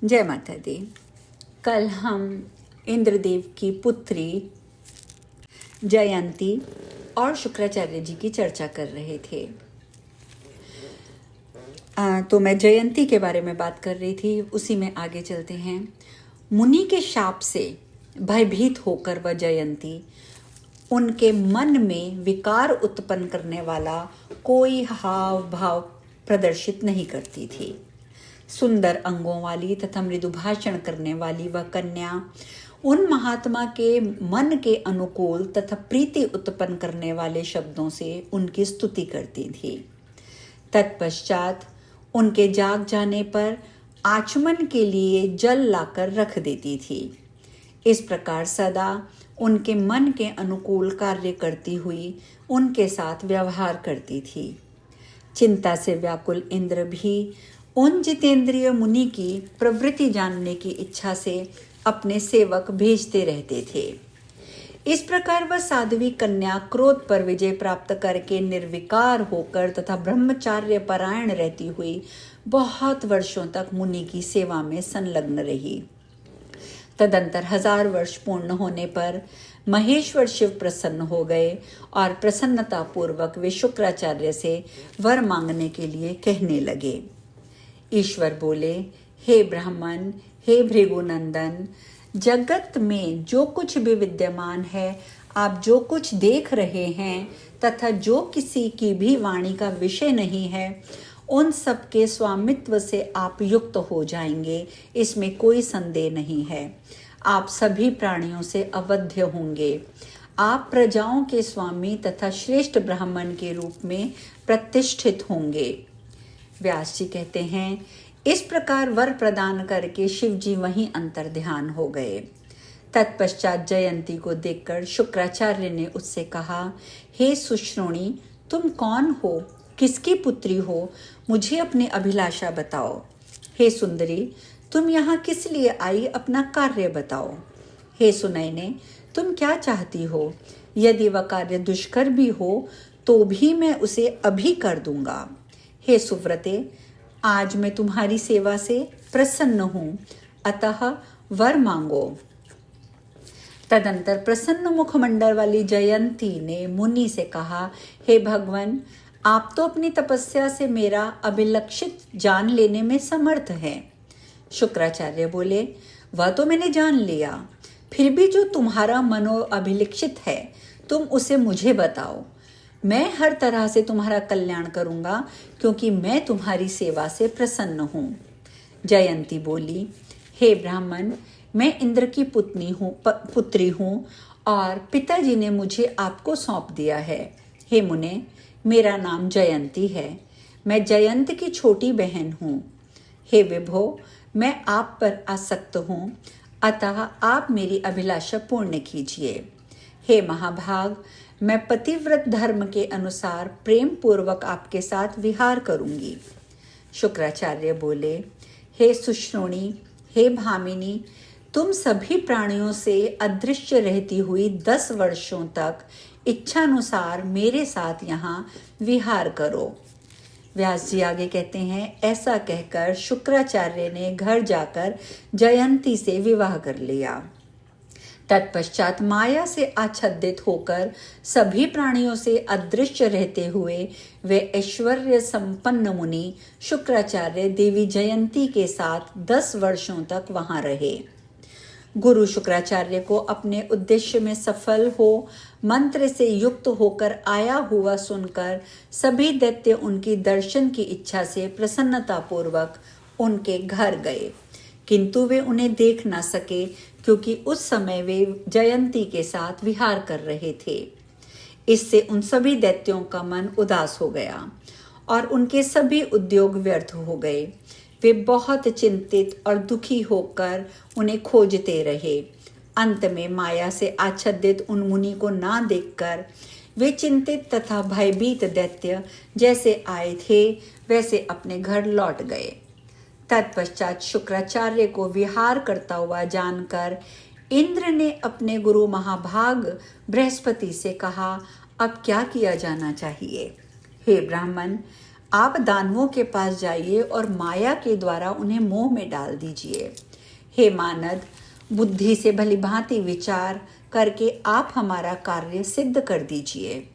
जय माता दी। कल हम इंद्रदेव की पुत्री जयंती और शुक्राचार्य जी की चर्चा कर रहे थे। तो मैं जयंती के बारे में बात कर रही थी, उसी में आगे चलते हैं। मुनि के शाप से भयभीत होकर वह जयंती उनके मन में विकार उत्पन्न करने वाला कोई हाव भाव प्रदर्शित नहीं करती थी। सुंदर अंगों वाली तथा मृदु भाषण करने वाली वह कन्या उन महात्मा के मन के अनुकूल तथा प्रीति उत्पन्न करने वाले शब्दों से उनकी स्तुति करती थी। तत्पश्चात उनके जाग जाने पर आचमन के लिए जल लाकर रख देती थी। इस प्रकार सदा उनके मन के अनुकूल कार्य करती हुई उनके साथ व्यवहार करती थी। चिंता से व्याकुल इंद्र भी उन जितेंद्रिय मुनि की प्रवृत्ति जानने की इच्छा से अपने सेवक भेजते रहते थे। इस प्रकार वह साध्वी कन्या क्रोध पर विजय प्राप्त करके निर्विकार होकर तथा ब्रह्मचार्य परायण रहती हुई बहुत वर्षों तक मुनि की सेवा में संलग्न रही। तदंतर 1000 वर्ष पूर्ण होने पर महेश्वर शिव प्रसन्न हो गए और प्रसन्नता पूर्वक वे शुक्राचार्य से वर मांगने के लिए कहने लगे। ईश्वर बोले, हे ब्राह्मण, हे भृगुनंदन, जगत में जो कुछ भी विद्यमान है, आप जो कुछ देख रहे हैं तथा जो किसी की भी वाणी का विषय नहीं है, उन सब के स्वामित्व से आप युक्त हो जाएंगे, इसमें कोई संदेह नहीं है। आप सभी प्राणियों से अवध्य होंगे। आप प्रजाओं के स्वामी तथा श्रेष्ठ ब्राह्मण के रूप में प्रतिष्ठित होंगे। व्यास जी कहते हैं, इस प्रकार वर प्रदान करके शिव जी वहीं अंतर ध्यान हो गए। तत्पश्चात जयंती को देखकर शुक्राचार्य ने उससे कहा, हे सुश्रोणी, तुम कौन हो, किसकी पुत्री हो, मुझे अपनी अभिलाषा बताओ। हे सुंदरी, तुम यहाँ किस लिए आई, अपना कार्य बताओ। हे सुनैने, तुम क्या चाहती हो, यदि वह कार्य दुष्कर भी हो तो भी मैं उसे अभी कर दूंगा। हे सुव्रते, आज मैं तुम्हारी सेवा से प्रसन्न हूँ, अतः वर मांगो। तदंतर प्रसन्न मुखमंडल वाली जयंती ने मुनि से कहा, हे भगवान, आप तो अपनी तपस्या से मेरा अभिलक्षित जान लेने में समर्थ हैं। शुक्राचार्य बोले, वह तो मैंने जान लिया, फिर भी जो तुम्हारा मनो अभिलक्षित है तुम उसे मुझे बताओ। मैं हर तरह से तुम्हारा कल्याण करूंगा, क्योंकि मैं तुम्हारी सेवा से प्रसन्न हूँ। जयंती बोली, हे ब्राह्मण, मैं इंद्र की पुत्री हूँ और पिताजी ने मुझे आपको सौंप दिया है। हे मुने, मेरा नाम जयंती है, मैं जयंत की छोटी बहन हूँ। हे विभो, मैं आप पर आसक्त हूँ, अतः आप मेरी अभिलाषा पूर्ण कीजिए। हे महाभाग, मैं पतिव्रत धर्म के अनुसार प्रेम पूर्वक आपके साथ विहार करूंगी। शुक्राचार्य बोले, हे सुश्रोणी, हे भामिनी, तुम सभी प्राणियों से अदृश्य रहती हुई 10 वर्षों तक इच्छानुसार मेरे साथ यहाँ विहार करो। व्यास जी आगे कहते हैं, ऐसा कहकर शुक्राचार्य ने घर जाकर जयंती से विवाह कर लिया। तत्पश्चात माया से आच्छादित होकर सभी प्राणियों से अदृश्य रहते हुए वे ऐश्वर्य संपन्न मुनि शुक्राचार्य देवी जयंती के साथ 10 वर्षों तक वहां रहे। गुरु शुक्राचार्य को अपने उद्देश्य में सफल हो मंत्र से युक्त होकर आया हुआ सुनकर सभी दैत्य उनकी दर्शन की इच्छा से प्रसन्नता पूर्वक उनके घर गए, किंतु वे उन्हें देख न सके, क्योंकि उस समय वे जयंती के साथ विहार कर रहे थे। इससे उन सभी दैत्यों का मन उदास हो गया और उनके सभी उद्योग व्यर्थ हो गए। वे बहुत चिंतित और दुखी होकर उन्हें खोजते रहे। अंत में माया से आच्छादित उन मुनि को ना देखकर वे चिंतित तथा भयभीत दैत्य जैसे आए थे वैसे अपने घर लौट गए। तत्पश्चात शुक्राचार्य को विहार करता हुआ जानकर इंद्र ने अपने गुरु महाभाग बृहस्पति से कहा, अब क्या किया जाना चाहिए। हे ब्राह्मण, आप दानवों के पास जाइए और माया के द्वारा उन्हें मोह में डाल दीजिए। हे मानद, बुद्धि से भलीभांति विचार करके आप हमारा कार्य सिद्ध कर दीजिए।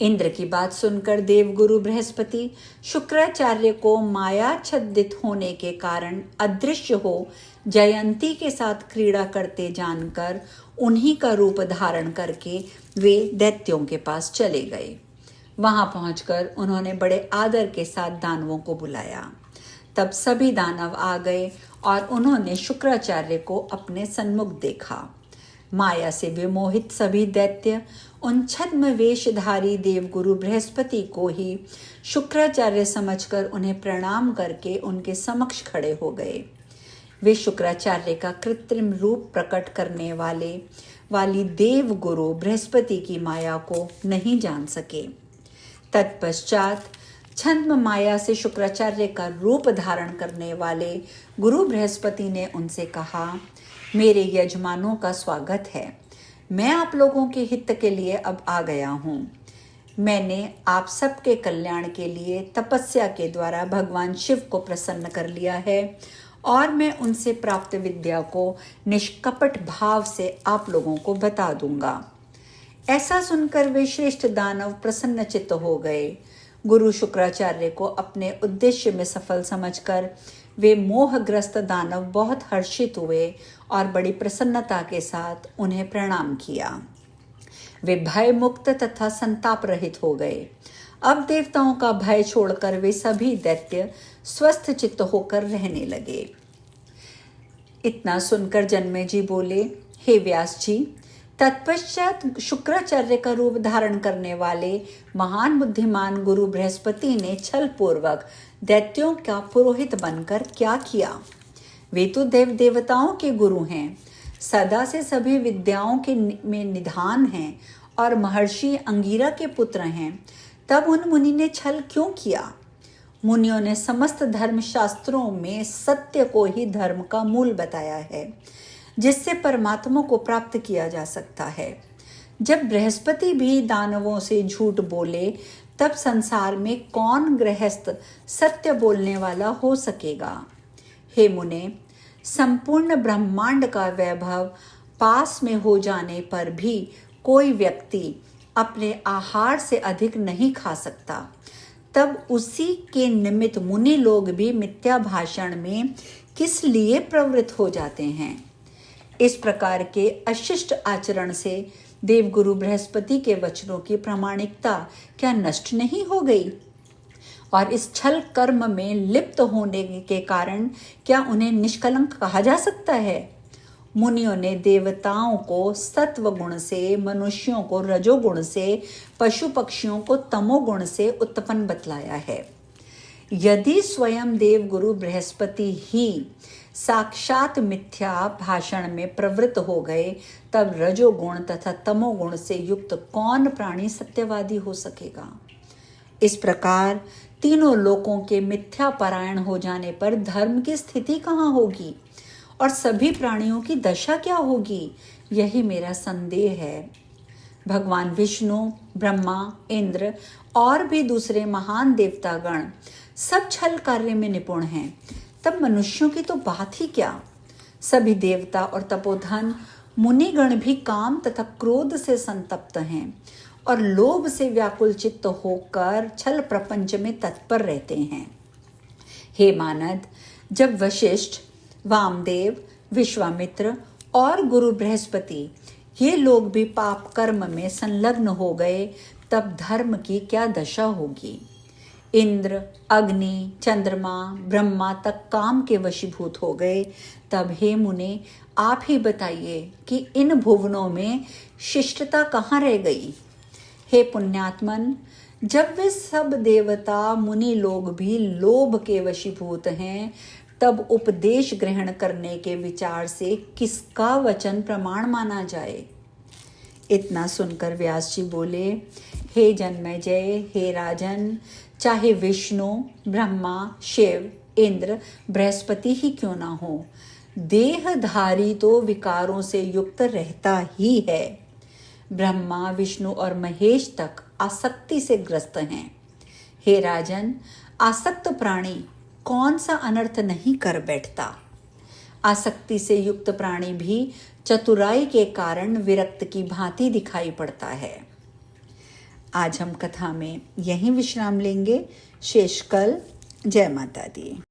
इंद्र की बात सुनकर देवगुरु बृहस्पति शुक्राचार्य को मायाच्छादित होने के कारण अदृश्य हो जयंती के साथ क्रीड़ा करते जानकर उन्हीं का रूप धारण करके वे दैत्यों के पास चले गए। वहां पहुंचकर उन्होंने बड़े आदर के साथ दानवों को बुलाया। तब सभी दानव आ गए और उन्होंने शुक्राचार्य को अपने सन्मुख देखा। माया से विमोहित सभी दैत्य उन छद्म वेशधारी देवगुरु बृहस्पति को ही शुक्राचार्य समझकर उन्हें प्रणाम करके उनके समक्ष खड़े हो गए। वे शुक्राचार्य का कृत्रिम रूप प्रकट करने वाली देवगुरु बृहस्पति की माया को नहीं जान सके। तत्पश्चात छद्म माया से शुक्राचार्य का रूप धारण करने वाले गुरु बृहस्पति ने उनसे कहा, मेरे यजमानों का स्वागत है। मैं आप लोगों के हित के लिए अब आ गया हूँ। मैंने आप सबके कल्याण के लिए तपस्या के द्वारा भगवान शिव को प्रसन्न कर लिया है और मैं उनसे प्राप्त विद्या को निष्कपट भाव से आप लोगों को बता दूंगा। ऐसा सुनकर वे श्रेष्ठ दानव प्रसन्न चित्त हो गए। गुरु शुक्राचार्य को अपने उद्देश्य में सफल समझकर वे मोहग्रस्त दानव बहुत हर्षित हुए और बड़ी प्रसन्नता के साथ उन्हें प्रणाम किया। वे भय मुक्त तथा संताप रहित हो गए। अब देवताओं का भय छोड़कर वे सभी दैत्य स्वस्थ चित्त होकर रहने लगे। इतना सुनकर जन्मेजय बोले, हे व्यास जी, तत्पश्चात शुक्राचार्य का रूप धारण करने वाले महान बुद्धिमान गुरु बृहस्पति ने छल पूर्वक दैत्यों का पुरोहित बनकर क्या किया? वे तो देव देवताओं के गुरु हैं, सदा से सभी विद्याओं के में निधान हैं और महर्षि अंगिरा के पुत्र हैं। तब उन मुनि ने छल क्यों किया? मुनियों ने समस्त धर्म शास्त्रों में सत्य को ही धर्म का मूल बताया है, जिससे परमात्मा को प्राप्त किया जा सकता है। जब बृहस्पति भी दानवों से झूठ बोले, तब संसार में कौन गृहस्थ सत्य बोलने वाला हो सकेगा? हे मुने, संपूर्ण ब्रह्मांड का वैभव पास में हो जाने पर भी कोई व्यक्ति अपने आहार से अधिक नहीं खा सकता। तब उसी के निमित्त मुनि लोग भी मिथ्या भाषण में किस लिए प्रवृत्त हो जाते हैं? इस प्रकार के अशिष्ट आचरण से देवगुरु बृहस्पति के वचनों की प्रामाणिकता क्या नष्ट नहीं हो गई? और इस छल कर्म में लिप्त होने के कारण क्या उन्हें निष्कलंक कहा जा सकता है? मुनियों ने देवताओं को सत्व गुण से, मनुष्यों को रजोगुण से, पशु पक्षियों को तमोगुण से उत्पन्न बतलाया है। यदि स्वयं देवगुरु बृहस्पति ही साक्षात मिथ्या भाषण में प्रवृत्त हो गए, तब रजोगुण तथा तमोगुण से युक्त कौन प्राणी सत्यवादी हो सकेगा? इस प्रकार तीनों लोकों के मिथ्या परायण हो जाने पर धर्म की स्थिति कहाँ होगी और सभी प्राणियों की दशा क्या होगी? यही मेरा संदेह है। भगवान विष्णु, ब्रह्मा, इंद्र और भी दूसरे महान देवतागण सब छल कार्य में निपुण हैं। तब मनुष्यों की तो बात ही क्या। सभी देवता और तपोधन मुनिगण भी काम तथा क्रोध से संतप्त हैं और लोभ से व्याकुल चित्त होकर छल प्रपंच में तत्पर रहते हैं। हे मानद, जब वशिष्ठ, वामदेव, विश्वामित्र और गुरु बृहस्पति ये लोग भी पाप कर्म में संलग्न हो गए, तब धर्म की क्या दशा होगी? इंद्र, अग्नि, चंद्रमा, ब्रह्मा तक काम के वशीभूत हो गए। तब हे मुने, आप ही बताइए कि इन भुवनों में शिष्टता कहाँ रह गई? हे पुण्यात्मन, जब वे सब देवता मुनि लोग भी लोभ के वशीभूत हैं, तब उपदेश ग्रहण करने के विचार से किसका वचन प्रमाण माना जाए? इतना सुनकर व्यास जी बोले, हे जन्मेजय, हे राजन, चाहे विष्णु, ब्रह्मा, शिव, इंद्र, बृहस्पति ही क्यों ना हो, देहधारी तो विकारों से युक्त रहता ही है। ब्रह्मा, विष्णु और महेश तक आसक्ति से ग्रस्त हैं। हे राजन, आसक्त प्राणी कौन सा अनर्थ नहीं कर बैठता। आसक्ति से युक्त प्राणी भी चतुराई के कारण विरक्त की भांति दिखाई पड़ता है। आज हम कथा में यहीं विश्राम लेंगे। शेष कल। जय माता दी।